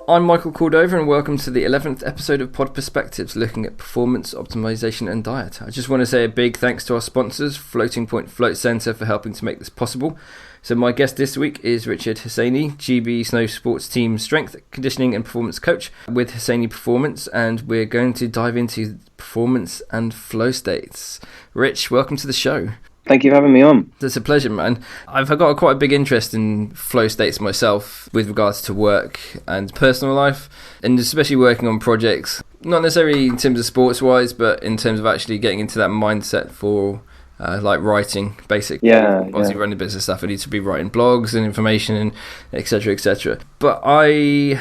I'm Michael Cordova and welcome to the 11th episode of Pod Perspectives, looking at performance, optimization and diet. I just want to say a big thanks to our sponsors, Floating Point Float Centre, for helping to make this possible. So my guest this week is Richard Husseiny, GB Snowsports team strength, conditioning and performance coach with Husseiny Performance, and we're going to dive into performance and flow states. Rich, welcome to the show. Thank you for having me on. It's a pleasure, man. I've got quite a big interest in flow states myself with regards to work and personal life, and especially working on projects, not necessarily in terms of sports-wise, but in terms of actually getting into that mindset for like writing, basically. Obviously, running business stuff, I need to be writing blogs and information and etc. etc. But I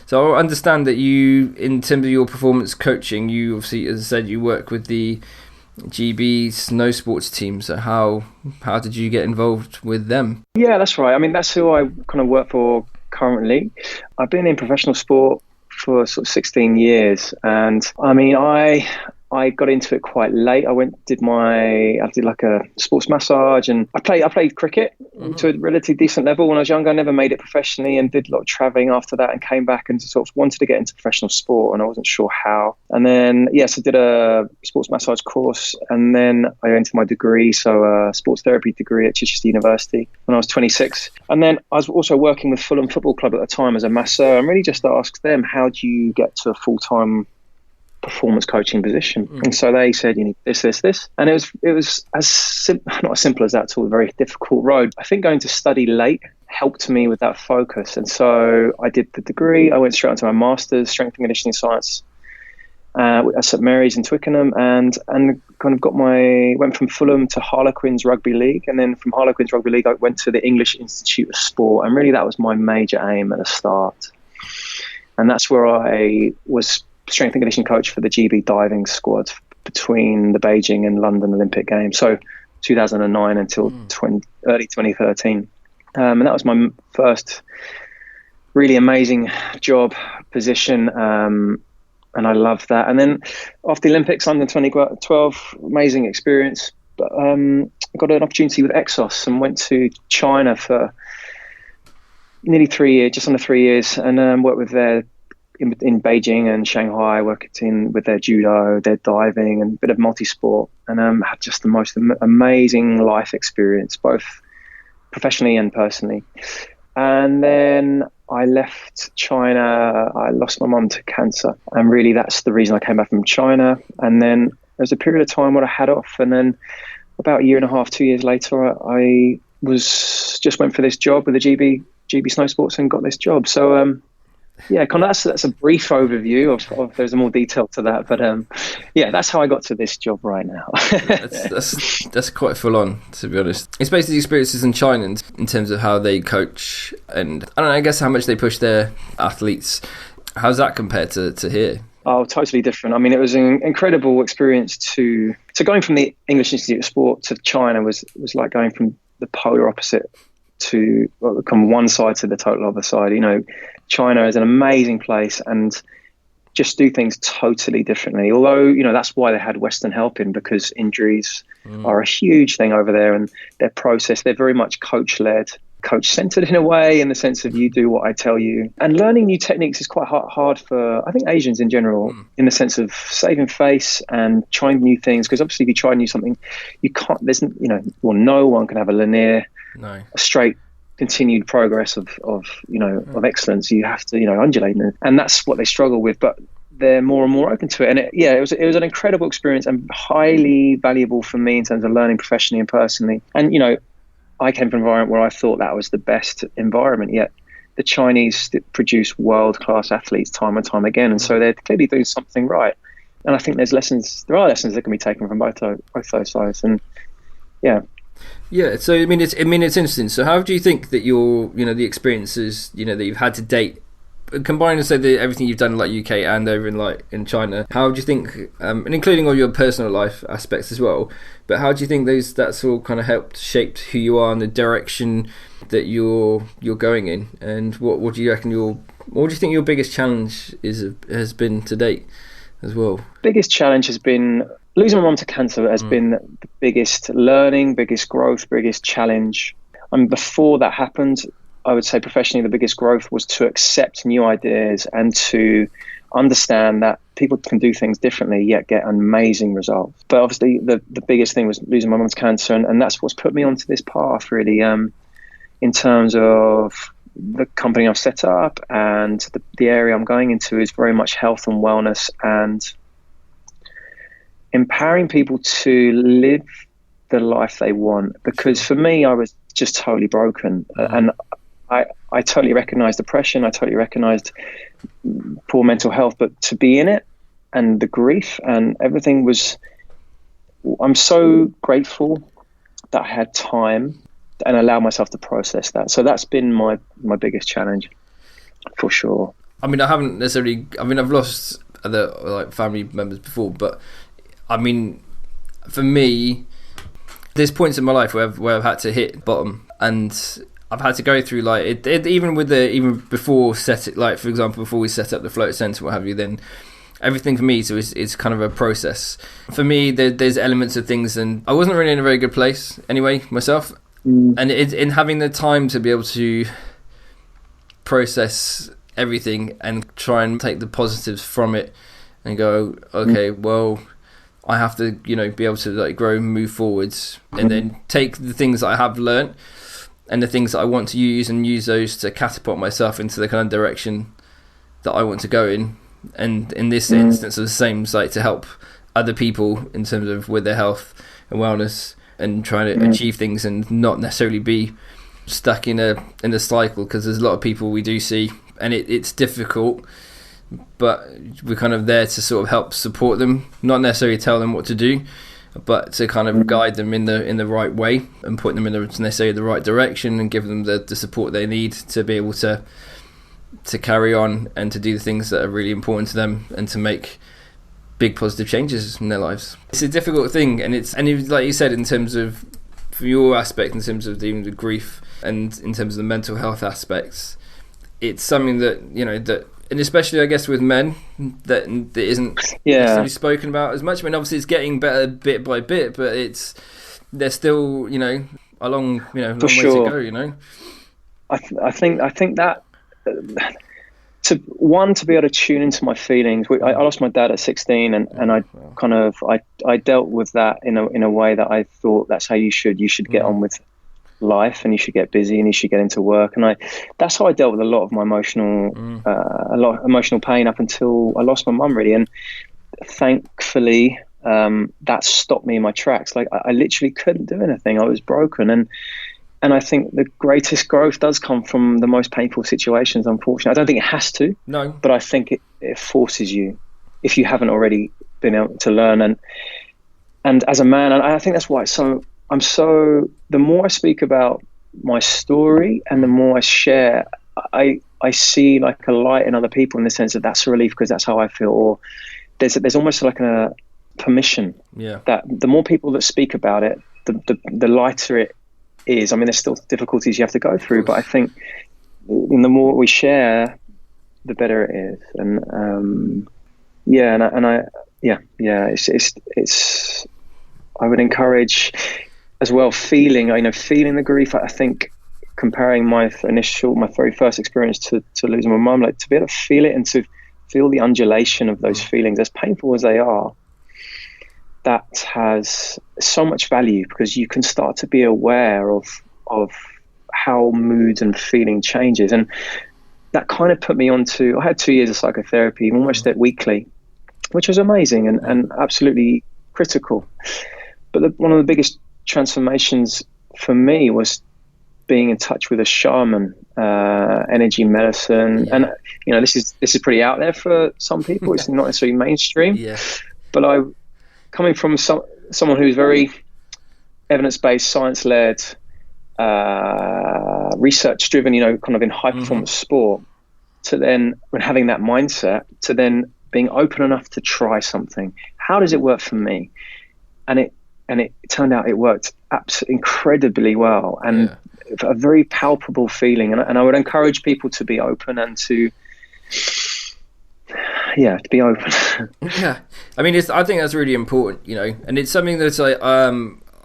understand that you, in terms of your performance coaching, you obviously, as I said, you work with the GB Snowsports team. So how did you get involved with them? Yeah, that's right. I mean, that's who I kind of work for currently. I've been in professional sport for sort of 16 years, and I mean, I got into it quite late. I did like a sports massage, and I played cricket to a relatively decent level when I was younger. I never made it professionally and did a lot of travelling after that, and came back and sort of wanted to get into professional sport, and I wasn't sure how. And then, I did a sports massage course, and then I went to my degree, so a sports therapy degree at Chichester University when I was 26. And then I was also working with Fulham Football Club at the time as a masseur, and really just asked them, how do you get to a full-time performance coaching position? And so they said, you need this, and it was not as simple as that. It's all a very difficult road. I think going to study late helped me with that focus, and so I did the degree. I went straight into my master's strength and conditioning science at St Mary's in Twickenham, and kind of went from Fulham to Harlequins Rugby League, and then from Harlequins Rugby League I went to the English Institute of Sport, and really that was my major aim at the start. And that's where I was strength and conditioning coach for the GB diving squad between the Beijing and London Olympic Games, so 2009 until early 2013. And that was my first really amazing job position, and I loved that. And then after the Olympics, London 2012, amazing experience. But I got an opportunity with Exos and went to China for nearly 3 years, just under 3 years, and worked with their in Beijing and Shanghai, working with their judo, their diving, and a bit of multi-sport, and had just the most amazing life experience, both professionally and personally. And then I left China. I lost my mum to cancer, and really that's the reason I came back from China. And then there was a period of time where I had off, and then about a year and a half, 2 years later, I just went for this job with the GB Snowsports and got this job. So kind of that's a brief overview of there's more detail to that, but that's how I got to this job right now. that's quite full on, to be honest. It's basically experiences in China in terms of how they coach, and I don't know, I guess how much they push their athletes. How's that compared to here? Oh, totally different. I mean, it was an incredible experience to going from the English Institute of Sport to China was like going from the polar opposite to come one side to the total other side. You know, China is an amazing place and just do things totally differently. Although, you know, that's why they had Western help in, because injuries are a huge thing over there, and their process, they're very much coach-led, coach-centered in a way, in the sense of you do what I tell you. And learning new techniques is quite hard for, I think, Asians in general, in the sense of saving face and trying new things. Because obviously if you try new something, you can't, no one can have a linear, a straight continued progress of excellence. You have to undulate, and that's what they struggle with, but they're more and more open to it. And it was an incredible experience and highly valuable for me in terms of learning professionally and personally. And I came from an environment where I thought that was the best environment, yet the Chinese produce world-class athletes time and time again, and so they're clearly doing something right. And I think there are lessons that can be taken from both those sides. And so I mean it's interesting. So how do you think that your the experiences that you've had to date, combined with everything you've done in like UK and over in China, how do you think, and including all your personal life aspects as well, but how do you think that's all kind of helped shape who you are and the direction that you're going in? And what do you reckon what do you think your biggest challenge has been to date as well? Biggest challenge has been losing my mum to cancer. Has been the biggest learning, biggest growth, biggest challenge. And before that happened, I would say professionally, the biggest growth was to accept new ideas and to understand that people can do things differently yet get amazing results. But obviously the biggest thing was losing my mum's cancer, and that's what's put me onto this path really, in terms of the company I've set up, and the area I'm going into is very much health and wellness and empowering people to live the life they want. Because for me, I was just totally broken, and I totally recognized depression. I totally recognized poor mental health, but to be in it and the grief and everything was, I'm so grateful that I had time and allow myself to process that. So that's been my biggest challenge, for sure. I mean, I've lost other like family members before, but I mean, for me, there's points in my life where I've had to hit bottom, and I've had to go through like it even before for example, before we set up the float centre, what have you, then everything for me is kind of a process. For me, there's elements of things, and I wasn't really in a very good place anyway myself. And in having the time to be able to process everything and try and take the positives from it and go, okay, well, I have to, be able to like grow and move forwards, and then take the things that I have learnt and the things that I want to use those to catapult myself into the kind of direction that I want to go in. And in this instance, the same, like to help other people in terms of with their health and wellness, and trying to achieve things and not necessarily be stuck in a cycle, because there's a lot of people we do see, and it's difficult, but we're kind of there to sort of help support them, not necessarily tell them what to do, but to kind of guide them in the right way and point them in necessarily the right direction, and give them the support they need to be able to carry on and to do the things that are really important to them and to make big positive changes in their lives. It's a difficult thing, and like you said, in terms of, from your aspect, in terms of dealing with grief and in terms of the mental health aspects, it's something that and especially I guess with men that isn't necessarily spoken about as much. I mean, obviously it's getting better bit by bit, but there's still a long way to go. I think that to be able to tune into my feelings. I lost my dad at 16, and I dealt with that in a way that I thought that's how you should get on with life, and you should get busy, and you should get into work. And that's how I dealt with a lot of my emotional pain up until I lost my mum, really. And thankfully, that stopped me in my tracks. Like I literally couldn't do anything. I was broken, and I think the greatest growth does come from the most painful situations, unfortunately. I don't think it has to, no, but I think it forces you, if you haven't already been able to learn. And as a man, and I think that's why the more I speak about my story and the more I share, I see like a light in other people, in the sense that that's a relief, because that's how I feel. Or there's almost like a permission that the more people that speak about it, the lighter it is. I mean, there's still difficulties you have to go through, but I think the more we share, the better it is. And it's I would encourage as well feeling the grief. I think comparing my very first experience to losing my mum, like to be able to feel it and to feel the undulation of those feelings, as painful as they are, that has so much value, because you can start to be aware of how mood and feeling changes. And that kind of put me onto, I had 2 years of psychotherapy, almost weekly, which was amazing and absolutely critical. But one of the biggest transformations for me was being in touch with a shaman, energy medicine. And this is pretty out there for some people. It's not necessarily mainstream, but coming from someone who's very evidence-based, science-led, research-driven, kind of in high-performance sport, to then, when having that mindset, to then being open enough to try something. How does it work for me? And it turned out it worked incredibly well, and a very palpable feeling. And I would encourage people to be open and to be open. I mean, I think that's really important, and it's something that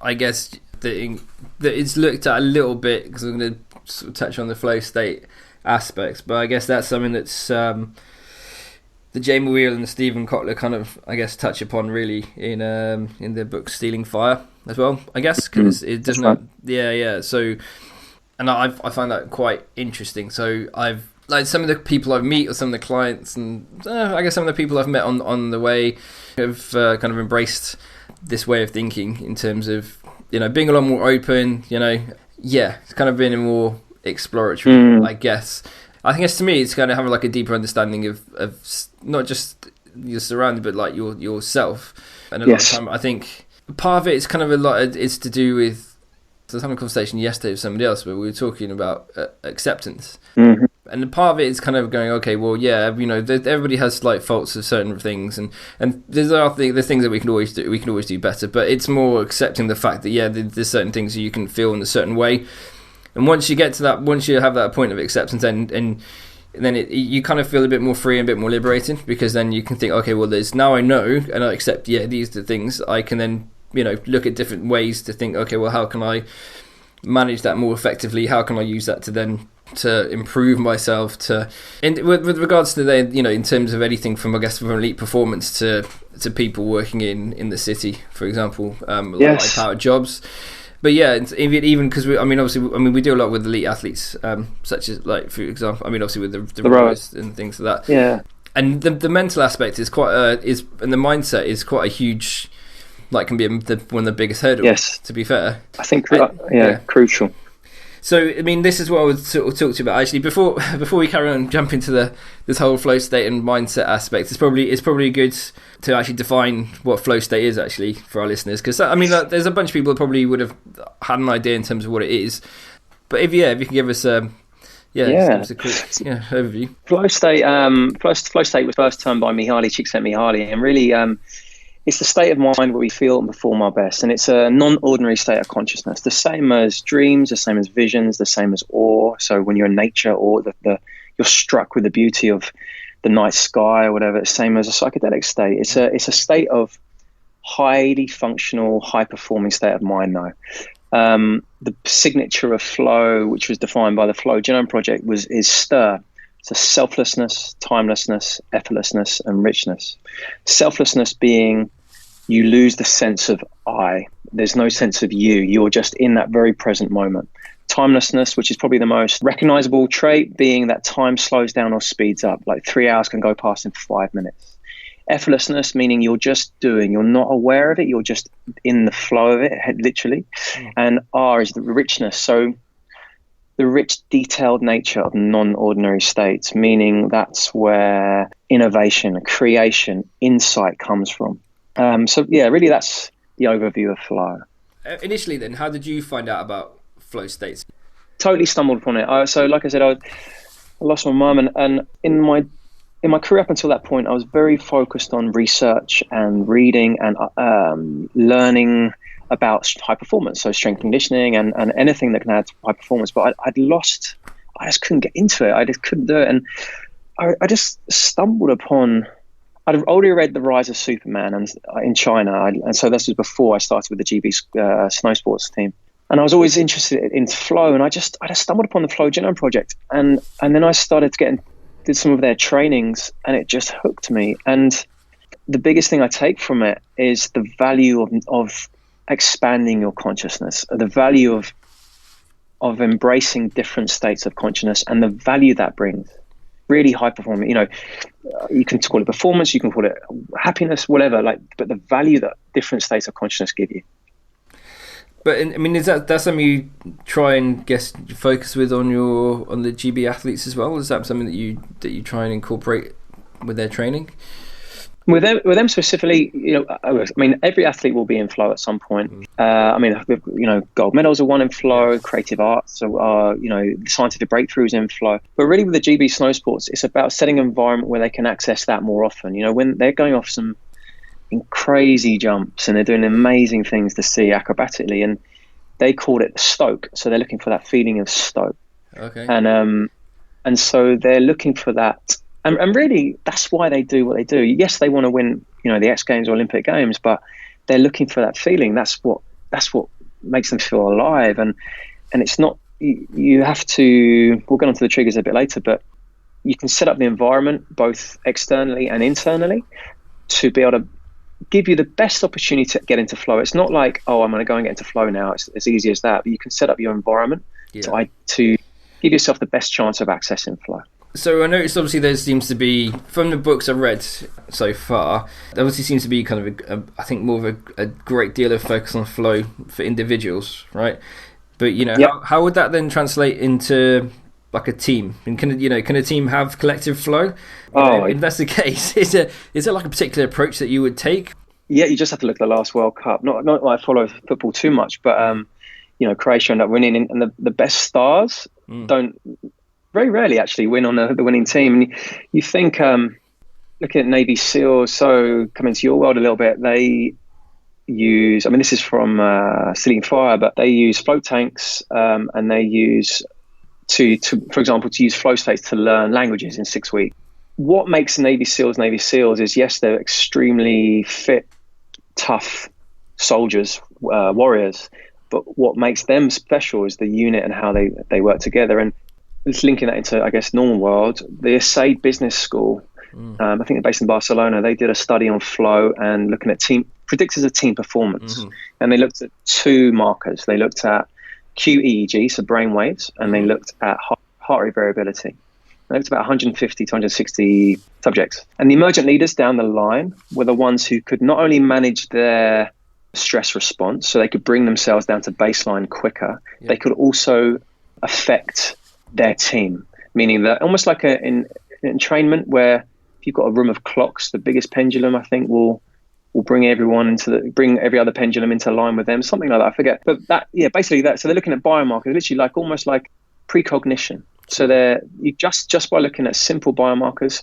I guess that it's looked at a little bit, because I'm going to sort of touch on the flow state aspects, but I guess that's something that's the Jamie Wheal and the Stephen Kotler kind of, I guess, touch upon really in their book Stealing Fire as well, I guess, because it doesn't. Right. Yeah. So, and I find that quite interesting. So I've like some of the people I've met, or some of the clients, and I guess some of the people I've met on the way have kind of embraced this way of thinking in terms of, you know, being a lot more open. You know, it's kind of being more exploratory, I guess. I think to me, it's kind of having like a deeper understanding of not just your surroundings, but like yourself. And a lot of time, I think part of it is kind of a lot. It's to do with. I was having a conversation yesterday with somebody else where we were talking about acceptance, and part of it is kind of going, okay, well, yeah, you know, everybody has like faults of certain things, and there's things that we can always do. We can always do better, but it's more accepting the fact that there's certain things you can feel in a certain way. And once you get to that, once you have that point of acceptance, and then you kind of feel a bit more free and a bit more liberated, because then you can think, okay, well, now I know and I accept, these are the things. I can then, you know, look at different ways to think, okay, well, how can I manage that more effectively? How can I use that to improve myself? With regards to you know, in terms of anything from, I guess, from elite performance to people working in the city, for example, like high-powered jobs. But yeah, even because we do a lot with elite athletes, such as, like, for example, obviously with the rowers and things like that. Yeah. And the mental aspect is and the mindset is quite a huge, like, can be one of the biggest hurdles. Yes. To be fair, I think crucial. So, this is what I would sort of talk to you about. Actually, before we carry on and jump into this whole flow state and mindset aspect, it's probably good to actually define what flow state is actually for our listeners, because there's a bunch of people that probably would have had an idea in terms of what it is. But if you can give us a quick overview. Flow state was first termed by Mihaly Csikszentmihalyi, and really it's the state of mind where we feel and perform our best, and it's a non-ordinary state of consciousness, the same as dreams, the same as visions, the same as awe. So when you're in nature, or you're struck with the beauty of the night sky or whatever, it's the same as a psychedelic state. It's a state of highly functional, high-performing state of mind now. The signature of flow, which was defined by the Flow Genome Project, is stir. So selflessness, timelessness, effortlessness, and richness. Selflessness being you lose the sense of I. There's no sense of you. You're just in that very present moment. Timelessness, which is probably the most recognizable trait, being that time slows down or speeds up. Like 3 hours can go past in 5 minutes. Effortlessness, meaning you're just doing. You're not aware of it. You're just in the flow of it, literally. And R is the richness. So the rich, detailed nature of non-ordinary states, meaning that's where innovation, creation, insight comes from. Really that's the overview of flow. Initially then, how did you find out about flow states? Totally stumbled upon it. So like I said, I lost my mum, and in my career up until that point, I was very focused on research and reading and learning about high performance, so strength conditioning and anything that can add to high performance. But I just couldn't get into it. I just couldn't do it. And I just stumbled upon, I'd already read The Rise of Superman in China. And so this was before I started with the GB Snowsports team. And I was always interested in flow. And I just stumbled upon the Flow Genome Project. And then I started to did some of their trainings, and it just hooked me. And the biggest thing I take from it is the value of expanding your consciousness, the value of embracing different states of consciousness, and the value that brings. Really high performing, you can call it performance, you can call it happiness, whatever, but the value that different states of consciousness give you. But is that's something you try and focus with on the GB athletes as well? Is that something that you try and incorporate with their training? With them specifically, every athlete will be in flow at some point. Gold medals are won in flow, creative arts are, scientific breakthroughs in flow. But really with the GB Snowsports, it's about setting an environment where they can access that more often. When they're going off some crazy jumps and they're doing amazing things to see acrobatically, and they call it stoke. So they're looking for that feeling of stoke. Okay. And so they're looking for that. And really, that's why they do what they do. Yes, they want to win, the X Games or Olympic Games, but they're looking for that feeling. That's what makes them feel alive. And it's not, you have to, we'll get onto the triggers a bit later, but you can set up the environment both externally and internally to be able to give you the best opportunity to get into flow. It's not like, oh, I'm going to go and get into flow now. It's as easy as that. But you can set up your environment to give yourself the best chance of accessing flow. So I noticed obviously there seems to be, from the books I've read so far, there obviously seems to be kind of, I think, more of a great deal of focus on flow for individuals, right? But, you know, how would that then translate into like a team? And can a team have collective flow? If that's the case, is there like a particular approach that you would take? Yeah, you just have to look at the last World Cup. Not that I follow football too much, but Croatia ended up winning, and the best stars don't very rarely actually win on the winning team. And you think, looking at Navy SEALs, so coming to your world a little bit, they use, I mean, this is from City Fire, but they use float tanks, and they use for example, to use flow states to learn languages in 6 weeks. What makes Navy SEAls is, yes, they're extremely fit, tough soldiers, warriors, but what makes them special is the unit and how they work together. And just linking that into, I guess, normal world, the ESSEC Business School, I think they're based in Barcelona, they did a study on flow and looking at predictors of team performance. And they looked at 2 markers. They looked at QEEG, so brain waves, and they looked at heart rate variability. They looked at about 150 to 160 subjects. And the emergent leaders down the line were the ones who could not only manage their stress response, so they could bring themselves down to baseline quicker, they could also affect their team, meaning that almost like in entrainment, where if you've got a room of clocks, the biggest pendulum, I think, will bring everyone bring every other pendulum into line with them, something like that. I forget, but basically that. So they're looking at biomarkers, literally almost like precognition. So you just by looking at simple biomarkers,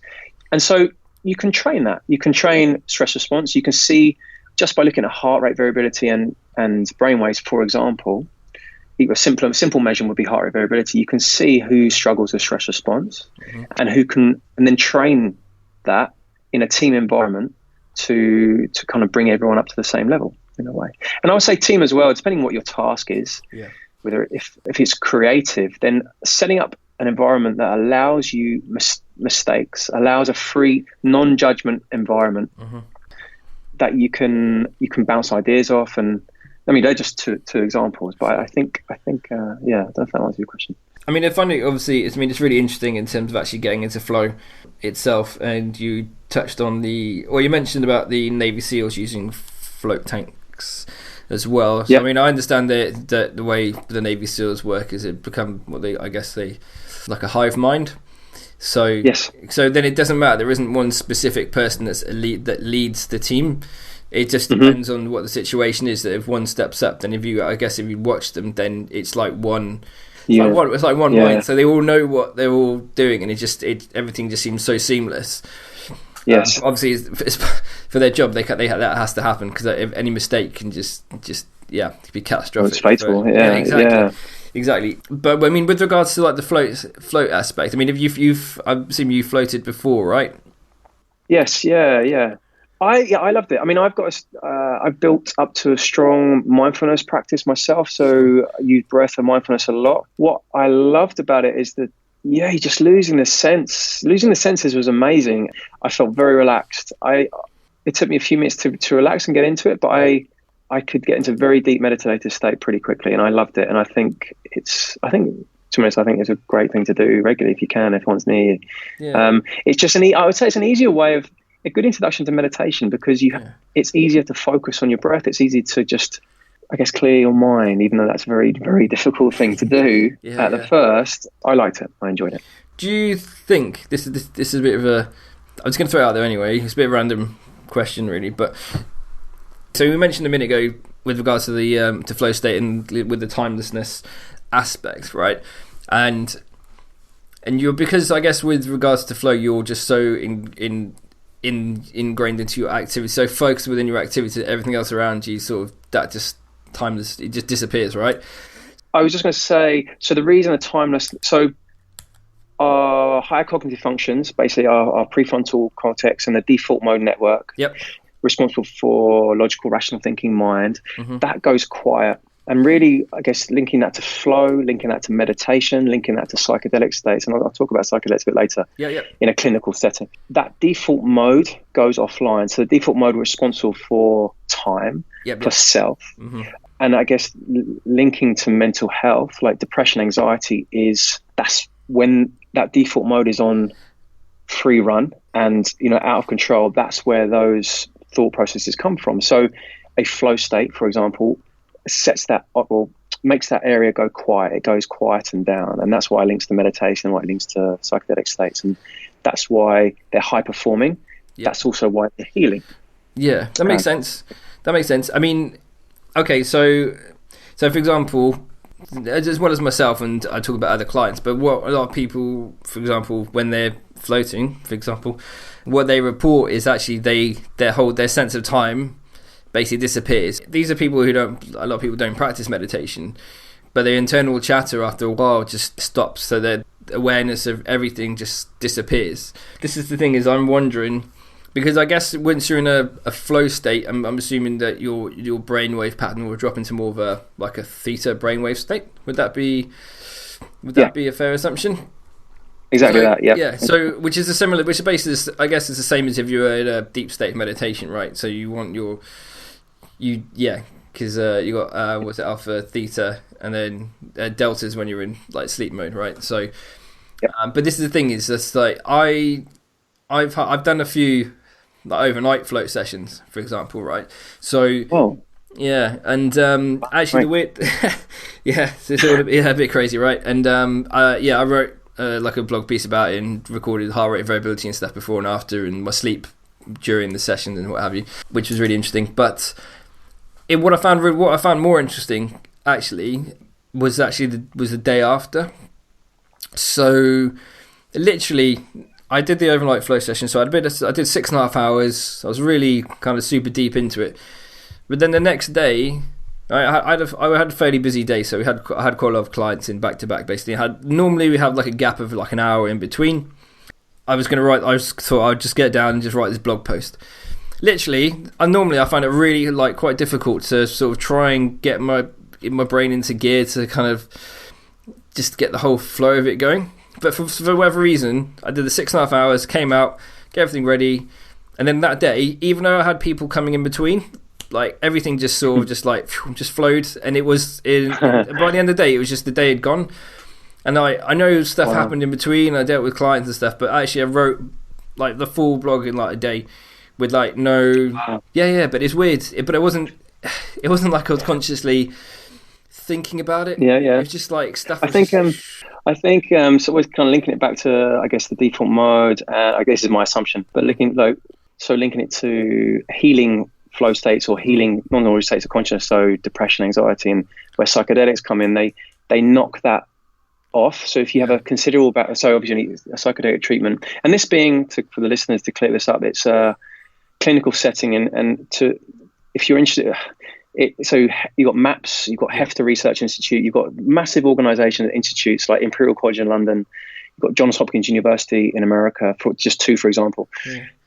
and so you can train that. You can train stress response. You can see just by looking at heart rate variability and brainwaves, for example. A simple measurement would be heart rate variability. You can see who struggles with stress response, and then train that in a team environment to kind of bring everyone up to the same level in a way. And I would say team as well, depending on what your task is. Whether if it's creative, then setting up an environment that allows you mistakes, allows a free, non-judgment environment that you can bounce ideas off. And I mean, they're just two examples, but I think I don't know if that answers your question. I mean, I find it obviously, it's really interesting in terms of actually getting into flow itself. And you touched on you mentioned about the Navy SEALs using float tanks as well. So, I mean, I understand that the way the Navy SEALs work is it become they like a hive mind. So so then it doesn't matter. There isn't one specific person that leads the team. It just depends on what the situation is. That if one steps up, then if you watch them, then it's like one. It's like one mind. So they all know what they're all doing, and everything just seems so seamless. Yes. Obviously, it's for their job, that has to happen, because any mistake can just be catastrophic. It's fatal. Exactly. But I mean, with regards to like the float aspect, I mean, I assume you floated before, right? Yes. Yeah. I loved it. I mean, I've built up to a strong mindfulness practice myself, so I use breath and mindfulness a lot. What I loved about it is that, you're just losing the senses was amazing. I felt very relaxed. It took me a few minutes to relax and get into it, but I could get into a very deep meditative state pretty quickly, and I loved it. And I think it's a great thing to do regularly if you can, if one's near you. It's just I would say it's an easier way of a good introduction to meditation, because it's easier to focus on your breath. It's easy to just, I guess, clear your mind, even though that's a very, very difficult thing to do at the first. I liked it. I enjoyed it. Do you think this is a bit of a? I'm just going to throw it out there anyway. It's a bit of a random question, really. But so we mentioned a minute ago with regards to the to flow state and with the timelessness aspect, right? And you're, because I guess with regards to flow, you're just so ingrained into your activity, so focused within your activity, everything else around you that just timeless, it just disappears, right? I was just going to say, so the reason our higher cognitive functions, basically our prefrontal cortex and the default mode network, responsible for logical, rational thinking mind, that goes quiet And really, I guess, linking that to flow, linking that to meditation, linking that to psychedelic states, and I'll talk about psychedelics a bit later in a clinical setting. That default mode goes offline. So the default mode was responsible for time, for self. And I guess linking to mental health, like depression, anxiety, that's when that default mode is on free run and, out of control. That's where those thought processes come from. So a flow state, for example, sets that up, or makes that area go quiet. It goes quiet and down. And that's why it links to meditation, why it links to psychedelic states. And that's why they're high performing. That's also why they're healing. Yeah, that makes sense. I mean, okay, so for example, as well as myself, and I talk about other clients, but what a lot of people, for example, when they're floating, for example, what they report is actually their sense of time basically disappears. These are people a lot of people don't practice meditation, but their internal chatter after a while just stops, so their awareness of everything just disappears. This is the thing, is I'm wondering, because I guess once you're in a flow state, I'm assuming that your brainwave pattern will drop into more of a theta brainwave state. Would that be a fair assumption? Exactly that, yeah. Yeah, so which basically, I guess, is the same as if you were in a deep state of meditation, right? So you want because you got alpha, theta, and then deltas when you're in like sleep mode, right? So, but this is the thing, is just like I've done a few overnight float sessions, for example, right? So, yeah, and actually the weird, it's all a bit crazy, right? And I wrote like a blog piece about it and recorded heart rate variability and stuff before and after, and my sleep during the session and what have you, which was really interesting. But what I found more interesting actually was the day after. So literally, I did the overnight flow session, so I did 6.5 hours. I was really kind of super deep into it. But then the next day, I had a fairly busy day, so I had quite a lot of clients in back to back. Basically, normally we have like a gap of like an hour in between. I thought I'd just get down and just write this blog post. Literally, I find it really like quite difficult to sort of try and get my brain into gear to kind of just get the whole flow of it going. But for whatever reason, I did the 6.5 hours, came out, get everything ready, and then that day, even though I had people coming in between, like everything just sort of just flowed, and it was by the end of the day, it was just the day had gone. And I know stuff happened in between. I dealt with clients and stuff, but actually I wrote like the full blog in like a day with like no but it's weird. But it wasn't like I was consciously thinking about it. It was just like stuff. I think so we're kind of linking it back to, I guess, the default mode. I guess is my assumption, but linking it to healing flow states or healing non-ordinary states of consciousness, so depression, anxiety, and where psychedelics come in, they knock that off. So if you have a considerable so obviously you need a psychedelic treatment, and this being, for the listeners to clear this up, it's a clinical setting, and if you're interested, so you've got MAPS, you've got Hefter Research Institute, you've got massive organisations, institutes like Imperial College in London, you've got Johns Hopkins University in America, for just two, for example,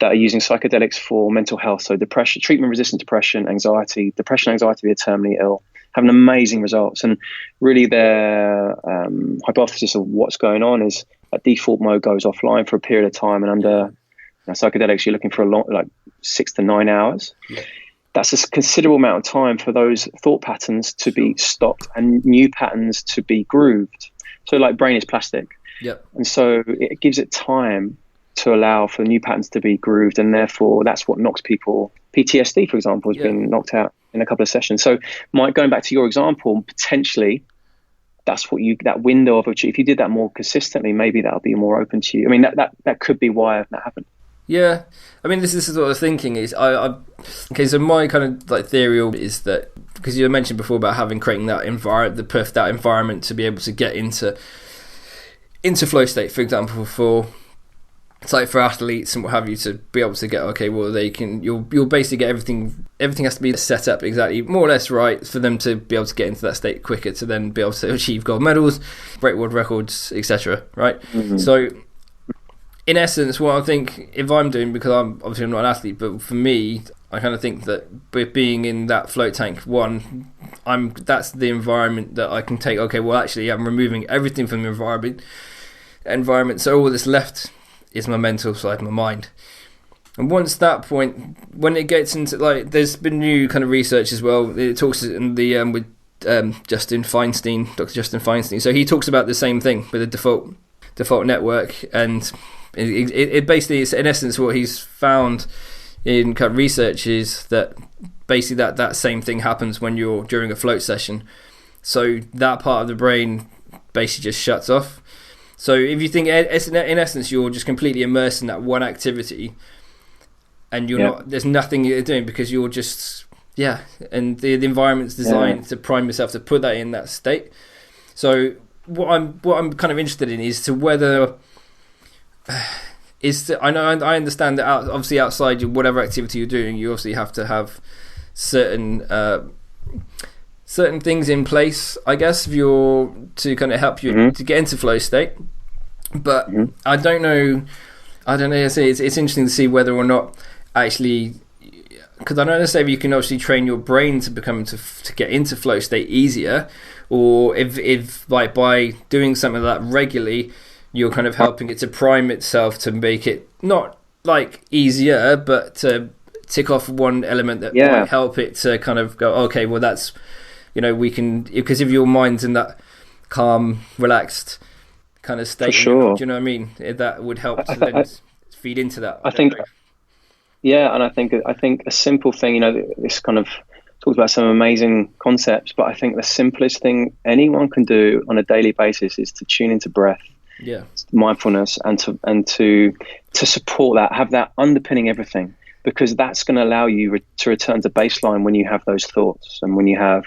that are using psychedelics for mental health, so depression, treatment-resistant depression, anxiety, the terminally ill, having amazing results. And really their hypothesis of what's going on is that default mode goes offline for a period of time, and under psychedelics you're looking for a long, like 6 to 9 hours. That's a considerable amount of time for those thought patterns to be stopped and new patterns to be grooved. So like brain is plastic. And so it gives it time to allow for new patterns to be grooved, and therefore that's what knocks people. PTSD, for example, has been knocked out in a couple of sessions. So Mike, going back to your example, potentially that's that window of opportunity, if you did that more consistently, maybe that'll be more open to you. I mean, that could be why that happened. Yeah, I mean, this is what I was thinking. Is so my kind of like theory is that, because you mentioned before about creating that environment to be able to get into flow state, for example, for athletes and what have you, to be able to get you'll basically get everything has to be set up exactly more or less right for them to be able to get into that state quicker, to then be able to achieve gold medals, break world records, etc. Right? So in essence, what I think if I'm doing, because I'm not an athlete, but for me, I kind of think that being in that float tank, that's the environment that I can take. Okay, well, actually, I'm removing everything from the environment. So all that's left is my mental side, my mind. And once that point, when it gets into there's been new kind of research as well. It talks in the with Dr. Justin Feinstein. So he talks about the same thing with the default network, and it basically is in essence what he's found in kind of research is that basically that same thing happens when you're during a float session. So that part of the brain basically just shuts off. So if you think in essence you're just completely immersed in that one activity, and there's nothing you're doing because you're just and the environment's designed to prime yourself to put that in that state. So what I'm kind of interested in is to whether I understand that obviously outside whatever activity you're doing, you obviously have to have certain things in place, I guess, to kind of help you to get into flow state. But I don't know. It's interesting to see whether or not actually, because I don't understand if you can obviously train your brain to get into flow state easier, or if like by doing something like that regularly, you're kind of helping it to prime itself to make it not like easier, but to tick off one element that might help it to kind of go, okay, well that's, we can, because if your mind's in that calm, relaxed kind of state, for sure. Do you know what I mean? That would help to then feed into that. I think. Yeah, and I think a simple thing, this kind of talks about some amazing concepts, but I think the simplest thing anyone can do on a daily basis is to tune into breath, mindfulness, and to support that, have that underpinning everything, because that's going to allow you to return to baseline when you have those thoughts and when you have,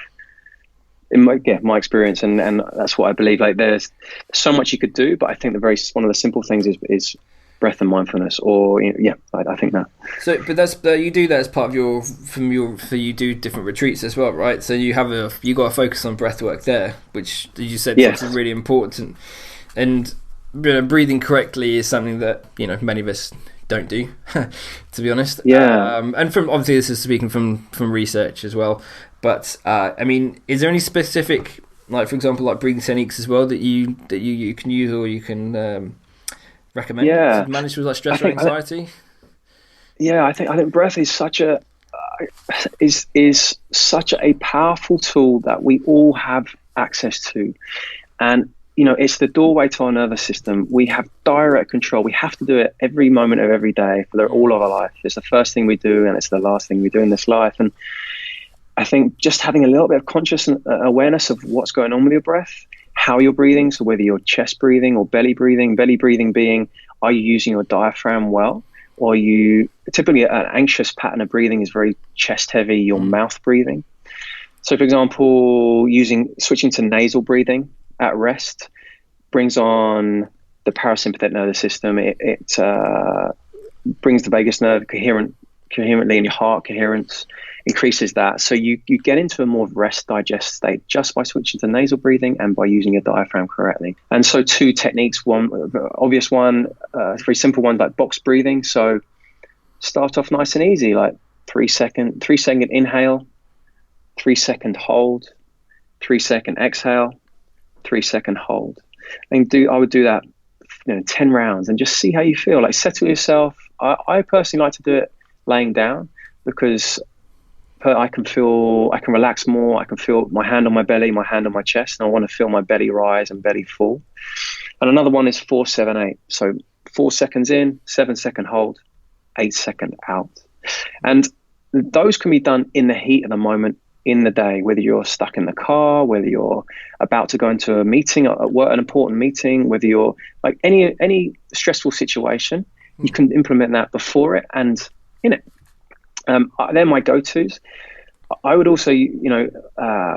in my experience, and that's what I believe. Like there's so much you could do, but I think one of the simple things is breath and mindfulness, or I think that. So, but you do that as part of you do different retreats as well, right? So you got to focus on breath work there, which you said is really important, and breathing correctly is something that many of us don't do, to be honest. And from obviously this is speaking from research as well, but I mean, is there any specific, like for example, like breathing techniques as well that you can use or you can recommend to manage with like stress or anxiety? I think breath is such a powerful tool that we all have access to, and it's the doorway to our nervous system. We have direct control. We have to do it every moment of every day for all of our life. It's the first thing we do, and it's the last thing we do in this life. And I think just having a little bit of conscious awareness of what's going on with your breath, how you're breathing, so whether you're chest breathing or belly breathing being, are you using your diaphragm well, or are you typically an anxious pattern of breathing is very chest heavy, your mouth breathing. So for example, switching to nasal breathing at rest brings on the parasympathetic nervous system. It brings the vagus nerve coherently in your heart coherence, increases that. So you get into a more rest digest state just by switching to nasal breathing and by using your diaphragm correctly. And so two techniques, one obvious one, very simple one, like box breathing. So start off nice and easy, like 3 second inhale, 3 second hold, 3 second exhale, 3 second hold. And I would do that 10 rounds and just see how you feel. Like settle yourself. I personally like to do it laying down because I can relax more. I can feel my hand on my belly, my hand on my chest, and I want to feel my belly rise and belly fall. And another one is 4-7-8. So 4 seconds in, 7 second hold, 8 second out. And those can be done in the heat of the moment in the day, whether you're stuck in the car, whether you're about to go into a meeting at work, an important meeting, whether you're like any stressful situation, you can implement that before it and in it. They're my go-tos. I would also,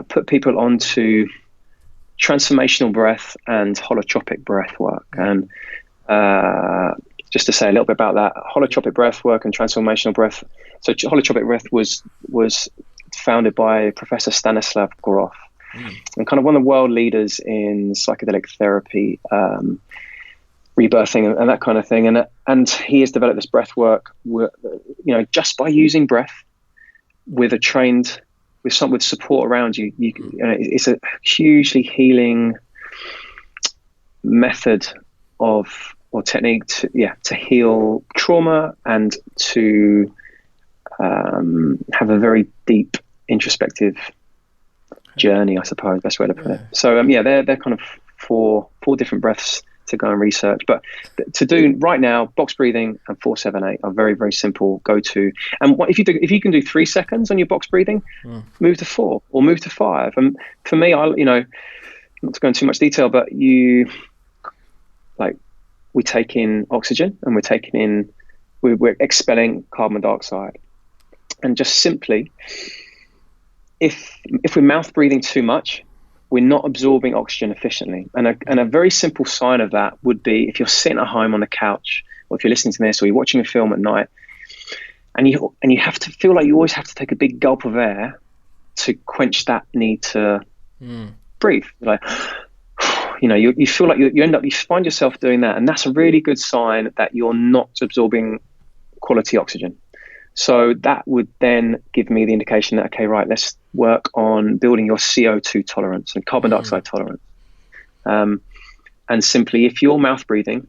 put people onto transformational breath and holotropic breath work. And just to say a little bit about that, holotropic breath work and transformational breath. So holotropic breath was founded by Professor Stanislav Grof, and kind of one of the world leaders in psychedelic therapy. rebirthing and that kind of thing. And he has developed this breath work, just by using breath with with support around you. It's a hugely healing method or technique to heal trauma and to have a very deep introspective journey, I suppose, best way to put it. So they're kind of four different breaths to go and research, but to do right now, box breathing and 4-7-8 are very, very simple go-to. And if you can do 3 seconds on your box breathing, move to 4 or move to 5. And for me, not to go into too much detail, but we take in oxygen and we're expelling carbon dioxide. And just simply, if we're mouth breathing too much, we're not absorbing oxygen efficiently. And a very simple sign of that would be if you're sitting at home on the couch, or if you're listening to this, or you're watching a film at night, and you have to feel like you always have to take a big gulp of air to quench that need to breathe. Like, you feel like you find yourself doing that, and that's a really good sign that you're not absorbing quality oxygen. So that would then give me the indication that, okay, right, let's work on building your CO2 tolerance and carbon dioxide tolerance. And simply, if you're mouth breathing,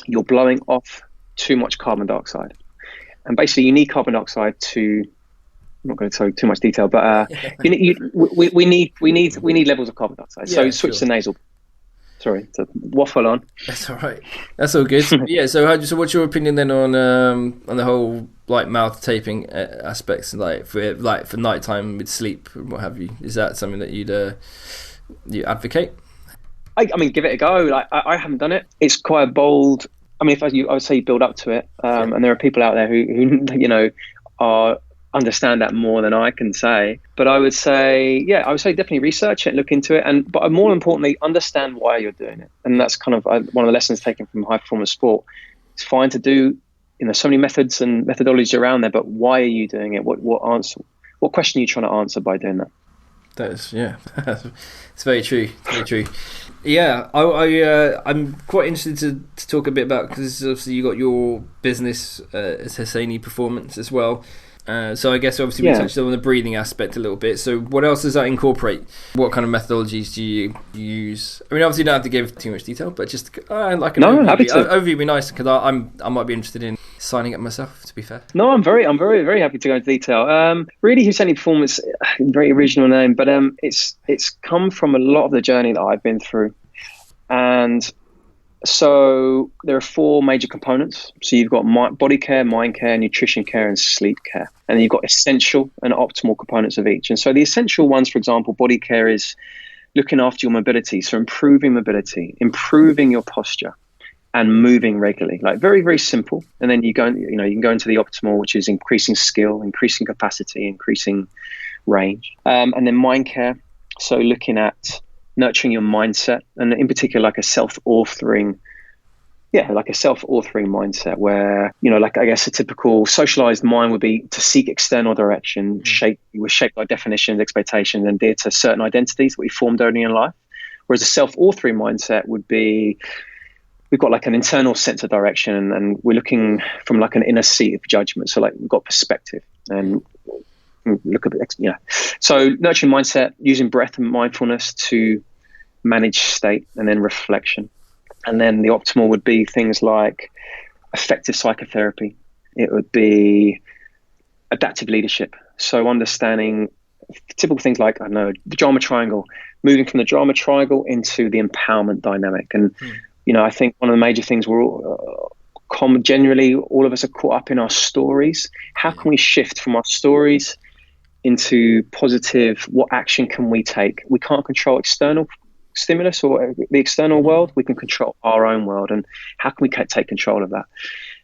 you're blowing off too much carbon dioxide. And basically, you need carbon dioxide to, I'm not going to tell too much detail, but we need levels of carbon dioxide. So switch to nasal. Sorry to waffle on. That's all right. That's all good. So what's your opinion then on the whole mouth taping aspects, for nighttime with sleep and what have you? Is that something that you advocate? I mean, give it a go. I haven't done it. It's quite bold. I mean, I would say you build up to it, and there are people out there who understand that more than I can say. But I would say definitely research it, look into it, but more importantly, understand why you're doing it. And that's kind of one of the lessons taken from high performance sport. It's fine to do, so many methods and methodologies around there, but why are you doing it? What question are you trying to answer by doing that? That's it's very true. Very true. Yeah, I'm quite interested to talk a bit about, because obviously you got your business as Husseiny Performance as well. So I guess obviously we touched on the breathing aspect a little bit. So what else does that incorporate? What kind of methodologies do you use? I mean, obviously you don't have to give too much detail, but just like an overview. Happy to. Overview would be nice, because I might be interested in signing up myself, to be fair. No, I'm very, very happy to go into detail. Really, Husseiny Performance, very original name, but it's come from a lot of the journey that I've been through, and so there are 4 major components. So you've got body care, mind care, nutrition care, and sleep care. And then you've got essential and optimal components of each. And so the essential ones, for example, body care is looking after your mobility. So improving mobility, improving your posture, and moving regularly. Like very, very simple. And then you can go into the optimal, which is increasing skill, increasing capacity, increasing range. And then mind care. So looking at nurturing your mindset, and in particular, like a self-authoring mindset where, I guess a typical socialized mind would be to seek external direction, we're shaped by definitions, expectations, and adhere to certain identities that we formed early in life. Whereas a self-authoring mindset would be, we've got like an internal sense of direction, and we're looking from like an inner seat of judgment. So like we've got perspective and look at it, So nurturing mindset, using breath and mindfulness to manage state, and then reflection. And then the optimal would be things like effective psychotherapy. It would be adaptive leadership. So understanding typical things like, the drama triangle, moving from the drama triangle into the empowerment dynamic. And, I think one of the major things we're all, generally, all of us are caught up in our stories. How can we shift from our stories into positive? What action can we take? We can't control external stimulus or the external world. We can control our own world, and how can we take control of that?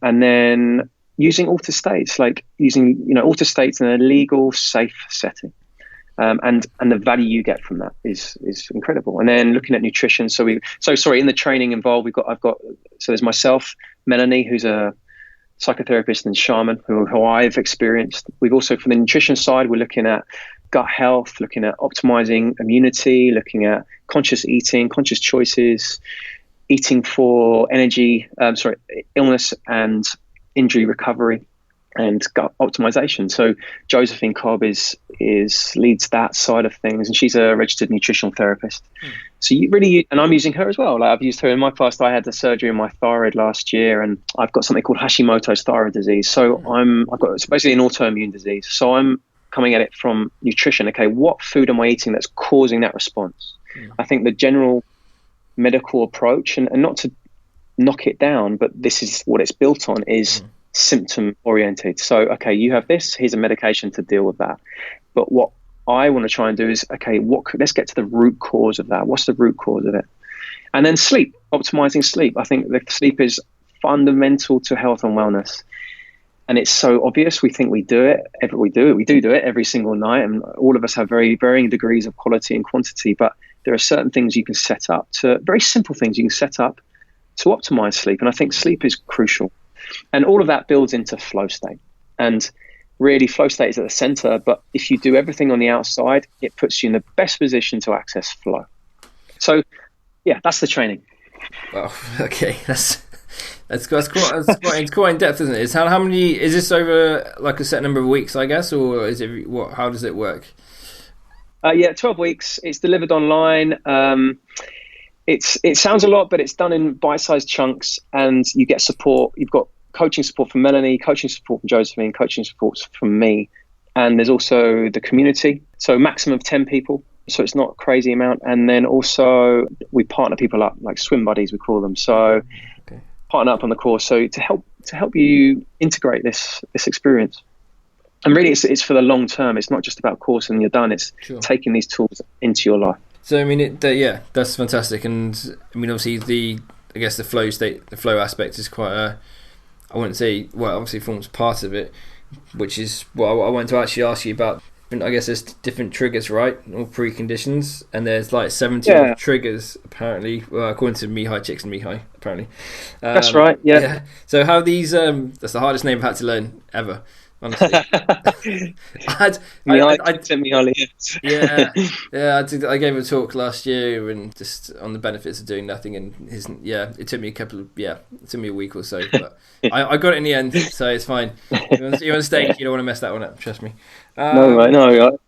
And then using altered states, altered states in a legal, safe setting, and the value you get from that is incredible. And then looking at nutrition. In the training involved, there's myself, Melanie, who's a psychotherapist and shaman who I've experienced. We've also, from the nutrition side, we're looking at gut health, looking at optimizing immunity, looking at conscious eating, conscious choices, eating for illness and injury recovery and gut optimization. So Josephine Cobb leads that side of things, and she's a registered nutritional therapist. So and I'm using her as well. Like, I've used her in my past. I had the surgery in my thyroid last year, and I've got something called Hashimoto's thyroid disease. So it's basically an autoimmune disease. So I'm coming at it from nutrition. Okay, what food am I eating that's causing that response? I think the general medical approach, and not to knock it down, but this is what it's built on, is symptom oriented. So, okay, you have this, here's a medication to deal with that. But what I want to try and do is, okay, let's get to the root cause of that. What's the root cause of it? And then sleep, optimizing sleep. I think the sleep is fundamental to health and wellness. And it's so obvious. We think we do it. We do it every single night. And all of us have very varying degrees of quality and quantity. But there are certain things you can set up very simple things you can set up to optimize sleep. And I think sleep is crucial. And all of that builds into flow state. And really, flow state is at the center. But if you do everything on the outside, it puts you in the best position to access flow. So, yeah, that's the training. Well, okay, it's quite in depth, isn't it? It's how many is this over, like a set number of weeks, I guess, or is it what? How does it work? 12 weeks. It's delivered online. It sounds a lot, but it's done in bite-sized chunks, and you get support. You've got coaching support from Melanie, coaching support from Josephine, coaching support from me, and there's also the community. So maximum of 10 people. So it's not a crazy amount. And then also we partner people up, like swim buddies, we call them. So partner up on the course. So to help you integrate this experience. And really it's for the long term. It's not just about course and you're done. It's taking these tools into your life. So I mean, that's fantastic. And I mean, obviously the flow state, the flow aspect is quite I wouldn't say, well, obviously forms part of it, which is what I wanted to actually ask you about. I guess there's different triggers, right? Or preconditions, and there's like 70 triggers apparently, well, according to Mihai Csikszentmihalyi, apparently. That's right. Yeah. So how these? That's the hardest name I've had to learn ever. Honestly, I gave a talk last year and just on the benefits of doing nothing, and it took me a week or so, but I got it in the end, so it's fine. You're on stage, you don't want to mess that one up, trust me. No.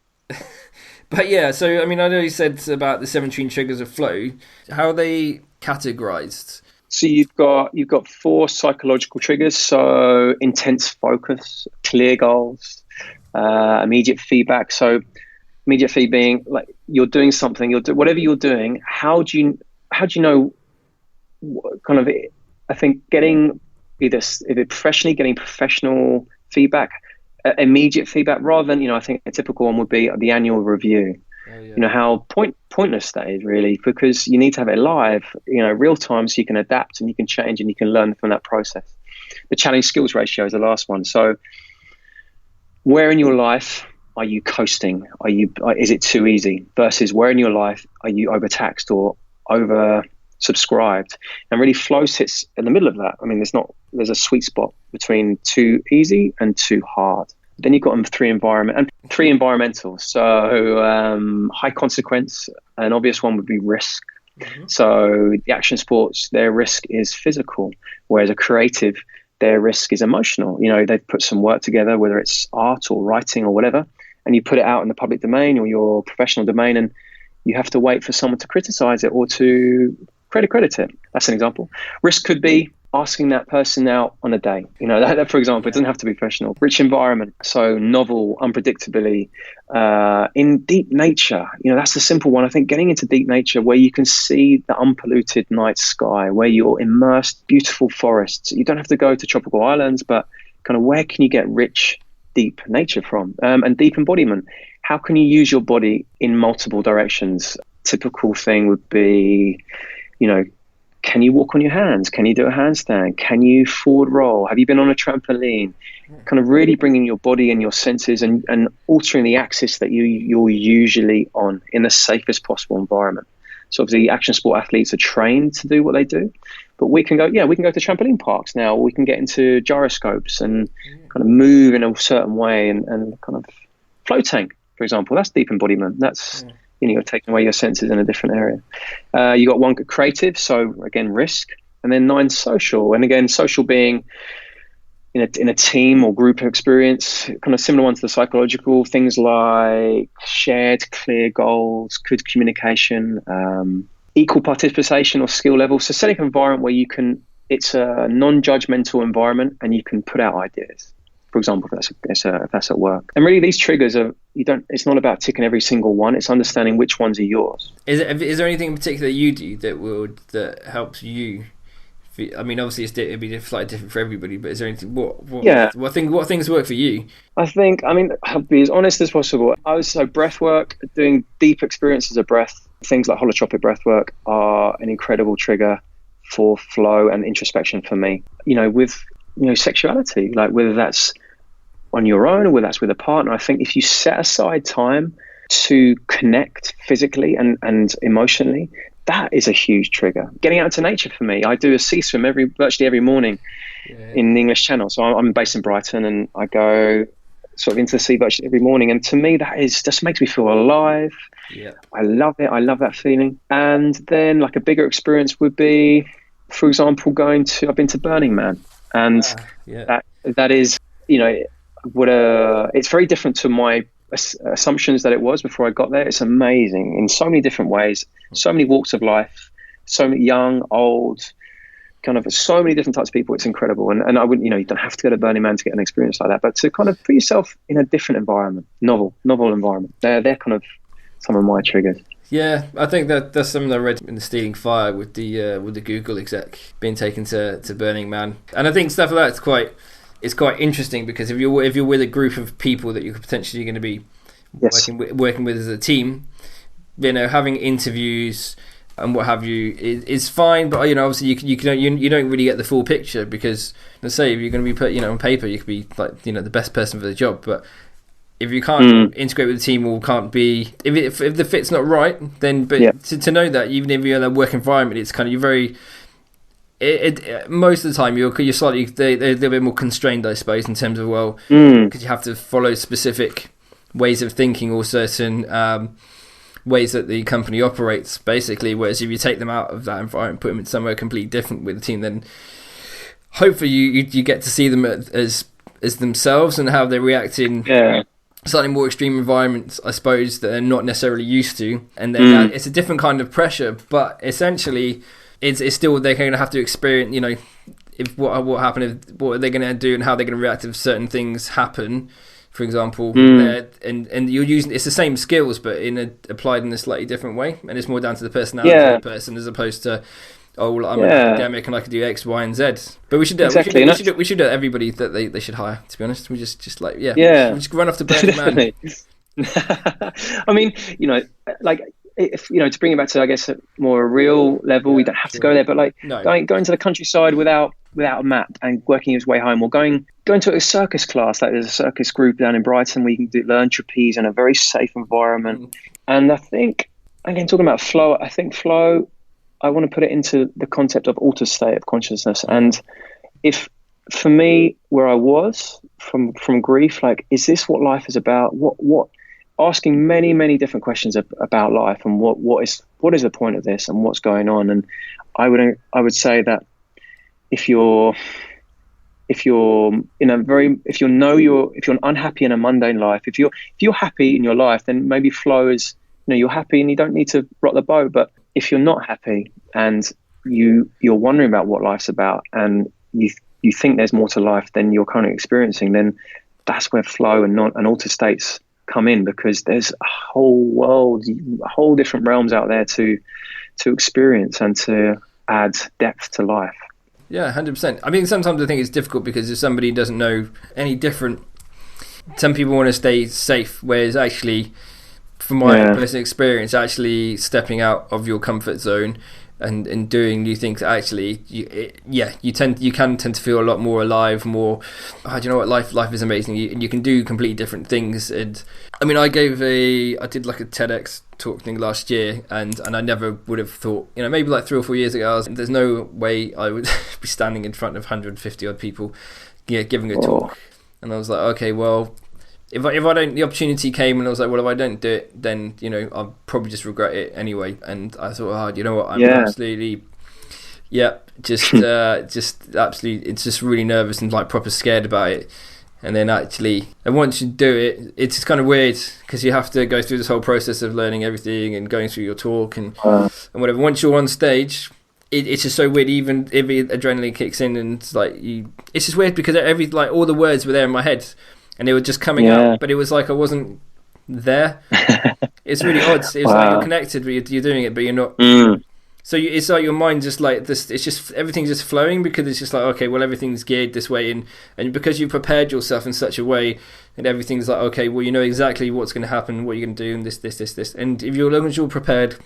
But yeah, so I mean, I know you said about the 17 triggers of flow. How are they categorized? So you've got 4 psychological triggers. So intense focus, clear goals, immediate feedback. So immediate feedback being like you're doing something, whatever you're doing. How do you know? Kind of, I think getting professionally getting professional feedback, immediate feedback, rather than I think a typical one would be the annual review. How pointless that is really, because you need to have it live, real time, so you can adapt and you can change and you can learn from that process. The challenge skills ratio is the last one. So where in your life are you coasting? Is it too easy? Versus where in your life are you overtaxed or over subscribed? And really flow sits in the middle of that. I mean, there's a sweet spot between too easy and too hard. Then you've got 3 environmental. So high consequence, an obvious one would be risk. Mm-hmm. So the action sports, their risk is physical, whereas a creative, their risk is emotional. They've put some work together, whether it's art or writing or whatever, and you put it out in the public domain or your professional domain, and you have to wait for someone to criticize it or to credit it. That's an example. Risk could be asking that person out on a date. That, for example, it doesn't have to be professional. Rich environment, so novel, unpredictably, in deep nature. That's a simple one. I think getting into deep nature where you can see the unpolluted night sky, where you're immersed, beautiful forests. You don't have to go to tropical islands, but kind of where can you get rich, deep nature from? And deep embodiment. How can you use your body in multiple directions? Typical thing would be, can you walk on your hands? Can you do a handstand? Can you forward roll? Have you been on a trampoline? Kind of really bringing your body and your senses and altering the axis that you're usually on in the safest possible environment. So obviously action sport athletes are trained to do what they do, but we can go to trampoline parks now, or we can get into gyroscopes and kind of move in a certain way and kind of flow tank, for example. That's deep embodiment. That's you're taking away your senses in a different area. You got 1 creative, so again risk, and then 9 social, and again social being in a team or group experience, kind of similar one to the psychological, things like shared clear goals, good communication, equal participation or skill level. So setting an environment where it's a non-judgmental environment and you can put out ideas. For example, if that's at work. And really these triggers it's not about ticking every single one, it's understanding which ones are yours. Is there anything in particular you do that helps you? I mean, obviously it'd be slightly different for everybody, but is there anything, what things work for you? I'll be as honest as possible. Breath work, doing deep experiences of breath, things like holotropic breath work are an incredible trigger for flow and introspection for me. With sexuality, like whether that's on your own or whether that's with a partner, I think if you set aside time to connect physically and emotionally, that is a huge trigger. Getting out into nature for me, I do a sea swim virtually every morning in the English Channel. So I'm based in Brighton and I go sort of into the sea virtually every morning. And to me, that just makes me feel alive. Yeah. I love it. I love that feeling. And then like a bigger experience would be, for example, I've been to Burning Man. And that is, it's very different to my assumptions that it was before I got there. It's amazing in so many different ways, so many walks of life, so many young, old, kind of so many different types of people. It's incredible. And I wouldn't, you don't have to go to Burning Man to get an experience like that, but to kind of put yourself in a different environment, novel environment. They're kind of some of my triggers. Yeah, I think that's something I read in the Stealing Fire with the Google exec being taken to Burning Man, and I think stuff like that it's quite interesting because if you're with a group of people that you're potentially going to be working with as a team, having interviews and what have you is fine, but obviously you don't really get the full picture because let's say if you're going to be put on paper you could be like the best person for the job, but if you can't integrate with the team or can't be if the fit's not right, then to know that even if you're in a work environment, it's kind of you're very. Most of the time you're slightly they're a little bit more constrained, I suppose, in terms of because you have to follow specific ways of thinking or certain ways that the company operates, basically. Whereas if you take them out of that environment, put them in somewhere completely different with the team, then hopefully you get to see them as themselves and how they react in slightly more extreme environments, I suppose, that they're not necessarily used to, and then it's a different kind of pressure, but essentially. It's still they're going to have to experience, if what happened, what are they going to do, and how they're going to react if certain things happen. For example, and you're using it's the same skills, but applied in a slightly different way, and it's more down to the personality of the person as opposed to I'm an academic and I can do X, Y, and Z. But we should do everybody that they should hire. To be honest, we just we just run off to Burning Man. I mean, if to bring it back to, I guess, a more real level, we don't have to go there, but going to the countryside without a map and working his way home, or going to a circus class. Like there's a circus group down in Brighton where you can learn trapeze in a very safe environment. And I think, again, talking about flow, I think flow, I want to put it into the concept of altered state of consciousness. And if for me, where I was from grief, like, is this what life is about? What asking many, many different questions about life and what is the point of this and what's going on. And I would say that if you're unhappy in a mundane life, if you're happy in your life, then maybe flow is, you're happy and you don't need to rock the boat. But if you're not happy and you're wondering about what life's about and you think there's more to life than you're currently experiencing, then that's where flow and altered states come in, because there's a whole world, whole different realms out there to experience and to add depth to life. Yeah, 100%. I mean, sometimes I think it's difficult because if somebody doesn't know any different, some people want to stay safe, whereas actually, from my personal experience, actually stepping out of your comfort zone and doing new things, actually, you can tend to feel a lot more alive, more. Do you know what? Life is amazing, and you can do completely different things. And I mean, I did like a TEDx talk thing last year, and I never would have thought, maybe like 3 or 4 years ago, there's no way I would be standing in front of 150 odd people, giving a talk. And I was like, okay, well, if I don't, the opportunity came and I was like, well, if I don't do it, then I'll probably just regret it anyway. And I thought, oh, you know what, I'm absolutely, just absolutely, it's just really nervous and like proper scared about it. And then and once you do it, it's kind of weird because you have to go through this whole process of learning everything and going through your talk and whatever. Once you're on stage, it's just so weird. Even if the adrenaline kicks in and it's just weird because all the words were there in my head and they were just coming out, but it was like I wasn't there. It's really odd. It's like you're connected, but you're doing it, but you're not. So it's like your mind just like this. It's just everything's just flowing because it's just like, okay, well, everything's geared this way, and because you've prepared yourself in such a way, and everything's like, okay, well, you know exactly what's going to happen, what you're going to do, and this, and if as long as you're prepared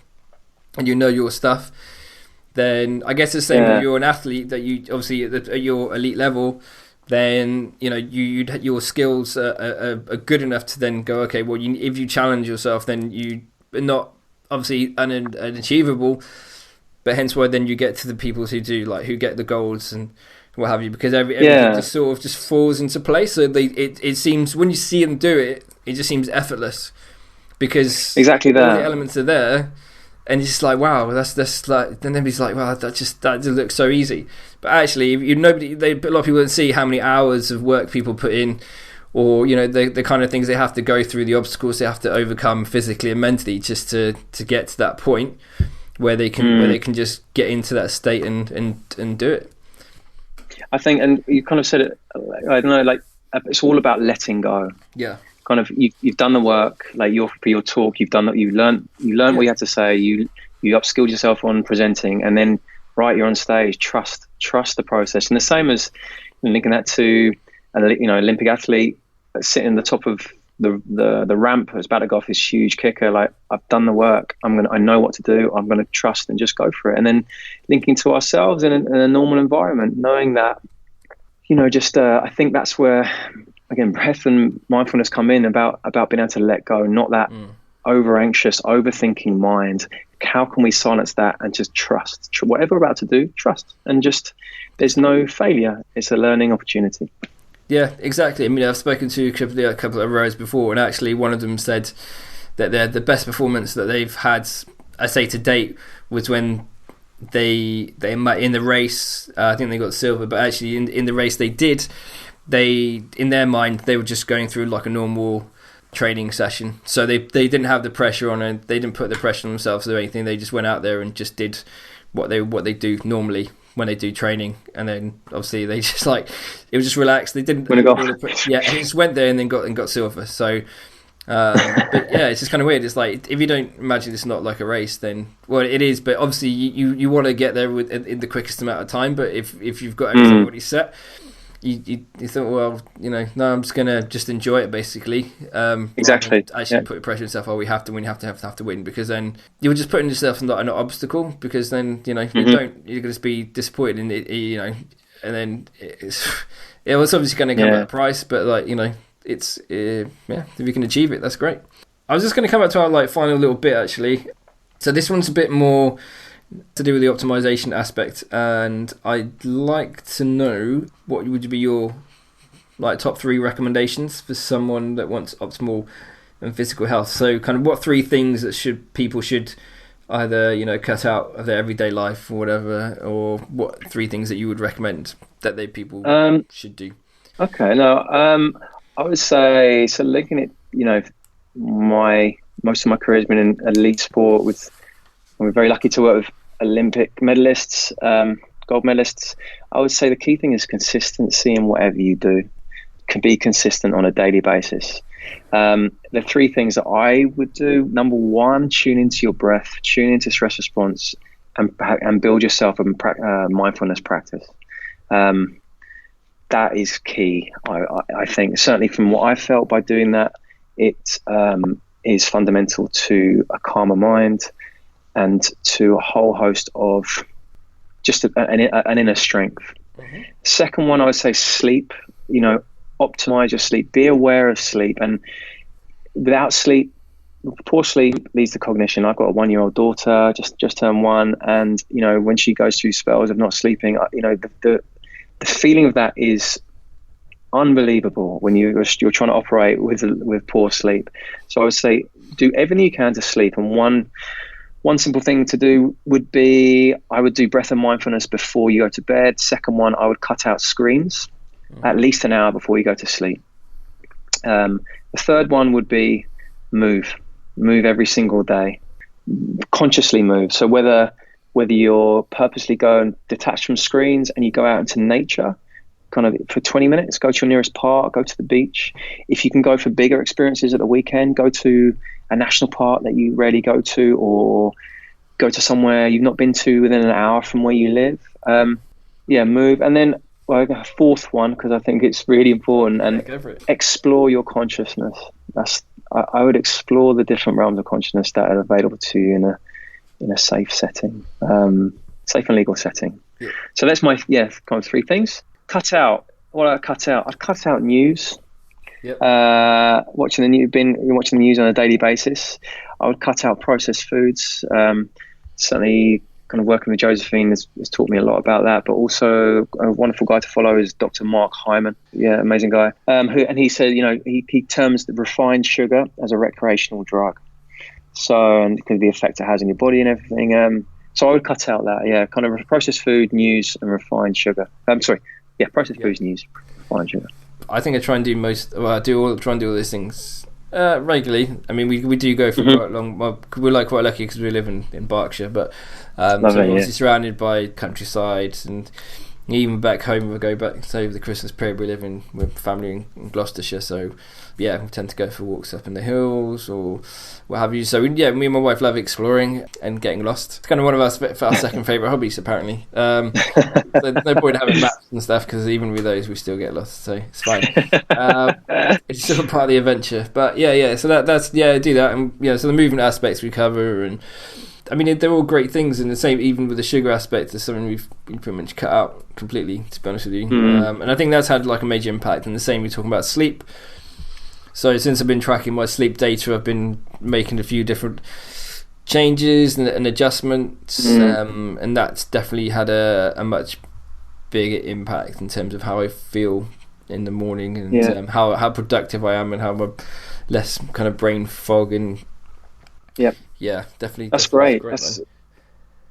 and you know your stuff, then I guess it's the same if you're an athlete that you obviously at your elite level, then your skills are good enough to then go, okay, well, if you challenge yourself, then you are not obviously unachievable. But hence why then you get to the people who do who get the golds and what have you, because everything just sort of just falls into place. So it seems when you see them do it, it just seems effortless because exactly that all the elements are there, and it's just like, wow, that's like. Then everybody's like, wow, that just looks so easy. But actually, a lot of people don't see how many hours of work people put in, or the kind of things they have to go through, the obstacles they have to overcome physically and mentally just to get to that point where they can just get into that state and do it. I think, and you kind of said it, I don't know, it's all about letting go. Yeah. Kind of, you've done the work, for your talk, you've learned what you had to say, you upskilled yourself on presenting, and then you're on stage, trust the process. And the same as linking that to an Olympic athlete sitting in the top of the ramp is about to go off this huge kicker. Like, I've done the work. I know what to do. I'm going to trust and just go for it. And then linking to ourselves in a normal environment, knowing that, I think that's where, again, breath and mindfulness come in about being able to let go, not that over anxious, overthinking mind. How can we silence that and just trust whatever we're about to do? Trust, and just there's no failure. It's a learning opportunity. Yeah, exactly. I mean, I've spoken to a couple of rowers before, and actually one of them said that the best performance that they've had, I say to date, was when they met in the race. I think they got silver, but actually in the race in their mind they were just going through like a normal training session. So they didn't have the pressure on it. They didn't put the pressure on themselves or anything. They just went out there and just did what they do normally when they do training, and then obviously they just it was just relaxed. They didn't and they just went there and then got silver. So but yeah, it's just kind of weird. It's like, if you don't imagine it's not like a race, then it is, but obviously you want to get there in the quickest amount of time. But if you've got everything already set, you thought, well, no, I'm just gonna just enjoy it basicly. Exactly. Actually, put pressure on yourself. Oh, we have to win. Have to win, because then you're just putting yourself in an obstacle. Because then you're gonna be disappointed in it. And then it's obviously going to come at a price. But it's if you can achieve it, that's great. I was just going to come back to our final little bit actually. So this one's a bit more to do with the optimization aspect, and I'd like to know what would be your top 3 recommendations for someone that wants optimal and physical health. So kind of what 3 things that people should either cut out of their everyday life or whatever, or what 3 things that you would recommend that people should do. Okay, no, I would say, so looking at most of my career has been in elite sport. We're very lucky to work with Olympic medalists, gold medalists. I would say the key thing is consistency in whatever you do. Can be consistent on a daily basis. The 3 things that I would do: number 1, tune into your breath, tune into stress response, and build yourself a mindfulness practice. That is key. I think, certainly from what I felt by doing that, it is fundamental to a calmer mind and to a whole host of just an inner strength. Mm-hmm. Second one, I would say sleep. Optimize your sleep. Be aware of sleep. And without sleep, poor sleep leads to cognition. I've got a 1-year-old daughter, just turned 1, and when she goes through spells of not sleeping, the feeling of that is unbelievable when you're trying to operate with poor sleep. So I would say do everything you can to sleep. And one simple thing to do would be, I would do breath and mindfulness before you go to bed. Second one, I would cut out screens at least an hour before you go to sleep. The third one would be move every single day, consciously move. So whether you're purposely go and detach from screens and you go out into nature, kind of for 20 minutes, go to your nearest park, go to the beach. If you can go for bigger experiences at the weekend, go to a national park that you rarely go to, or go to somewhere you've not been to within an hour from where you live. Move. And then a fourth one, because I think it's really important, and explore your consciousness. I would explore the different realms of consciousness that are available to you in a safe setting, safe and legal setting. Yeah. So that's my kind of three things. Cut out. What I cut out? I'd cut out news. Yep. Watching the news on a daily basis. I would cut out processed foods. Certainly, kind of working with Josephine has taught me a lot about that. But also, a wonderful guy to follow is Dr. Mark Hyman. Yeah, amazing guy. He said, he terms the refined sugar as a recreational drug. So, and because of the effect it has on your body and everything. So I would cut out that. Yeah, kind of processed food, news, and refined sugar. Processed foods, news, refined sugar. I think I try and do try and do all those things regularly. I mean, we do go for quite long. Well, we're quite lucky because we live in Berkshire, but so we're obviously surrounded by countryside, and even back home, we go back. So over the Christmas period, we live with family in Gloucestershire. So yeah, we tend to go for walks up in the hills or what have you. So me and my wife love exploring and getting lost. It's kind of one of our second favourite hobbies, apparently. There's no point having maps and stuff, because even with those we still get lost, so it's fine. It's still part of the adventure. But so that's I do that, and so the movement aspects we cover, and I mean they're all great things, and the same even with the sugar aspect is something we've pretty much cut out completely, to be honest with you. And I think that's had a major impact. And the same, we're talking about sleep. So since I've been tracking my sleep data, I've been making a few different changes and adjustments, and that's definitely had a much bigger impact in terms of how I feel in the morning, and how productive I am, and how I'm less kind of brain fog. And definitely that's great.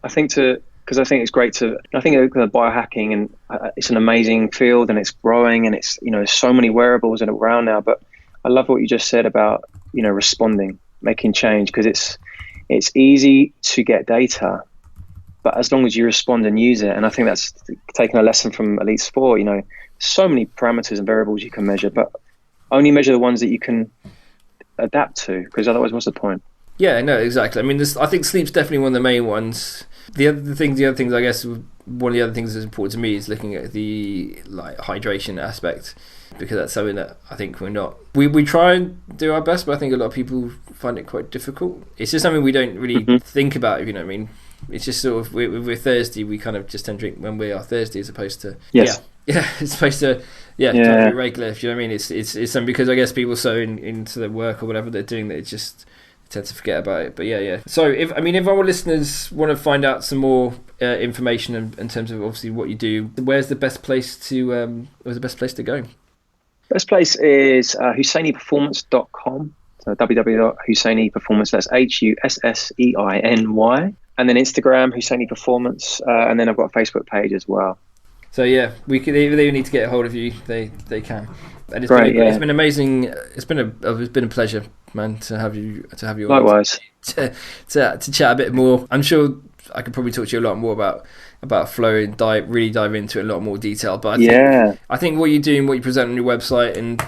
I think it's great to. I think biohacking, and it's an amazing field, and it's growing, and it's so many wearables around now, but I love what you just said about responding, making change, because it's easy to get data, but as long as you respond and use it. And I think that's taking a lesson from elite sport. So many parameters and variables you can measure, but only measure the ones that you can adapt to, because otherwise, what's the point? Yeah, no, exactly. I mean, I think sleep's definitely one of the main ones. The other things, I guess, one of the other things that's important to me is looking at the hydration aspect, because that's something that I think we try and do our best, but I think a lot of people find it quite difficult. It's just something we don't really think about, if you know what I mean. It's just sort of, we're thirsty, we kind of just tend to drink when we are thirsty, as opposed to it's supposed to try to be regular, if you know what I mean. It's something, because I guess people so into their work or whatever they're doing that it just tend to forget about it. But so if our listeners want to find out some more information in terms of obviously what you do, where's the best place to go? Best place is HusseinyPerformance.com. So www.HusseinyPerformance. That's HUSSEINY. And then Instagram, Husseiny Performance, and then I've got a Facebook page as well. So we could, if they need to get a hold of you, they can. And it's been amazing. It's been a pleasure, man, to have you likewise to chat a bit more. I'm sure I could probably talk to you a lot more about flow and really dive into it in a lot more detail. But I think what you're doing, what you present on your website, and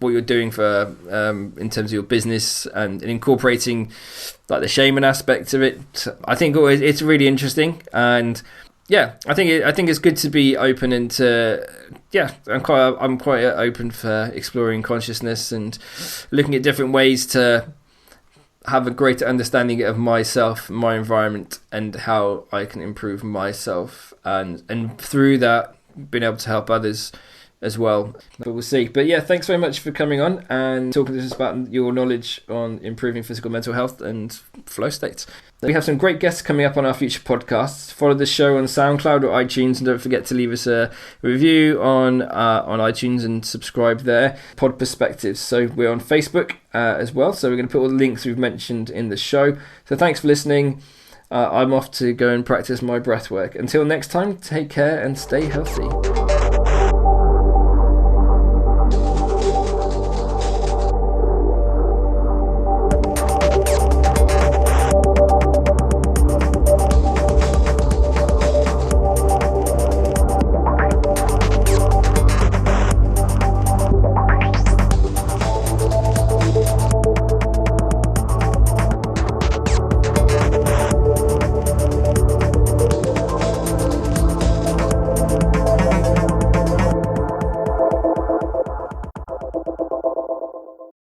what you're doing for in terms of your business and incorporating the shaman aspect of it, I think it's really interesting. And I think it's good to be open into. I'm quite open for exploring consciousness and looking at different ways to have a greater understanding of myself, my environment, and how I can improve myself, and through that being able to help others as well. But we'll see. But yeah, thanks very much for coming on and talking to us about your knowledge on improving physical mental health and flow states. We have some great guests coming up on our future podcasts. Follow the show on SoundCloud or iTunes, and don't forget to leave us a review on iTunes and subscribe there. Pod Perspectives. So we're on Facebook as well. So we're going to put all the links we've mentioned in the show. So thanks for listening. I'm off to go and practice my breath work. Until next time, take care and stay healthy.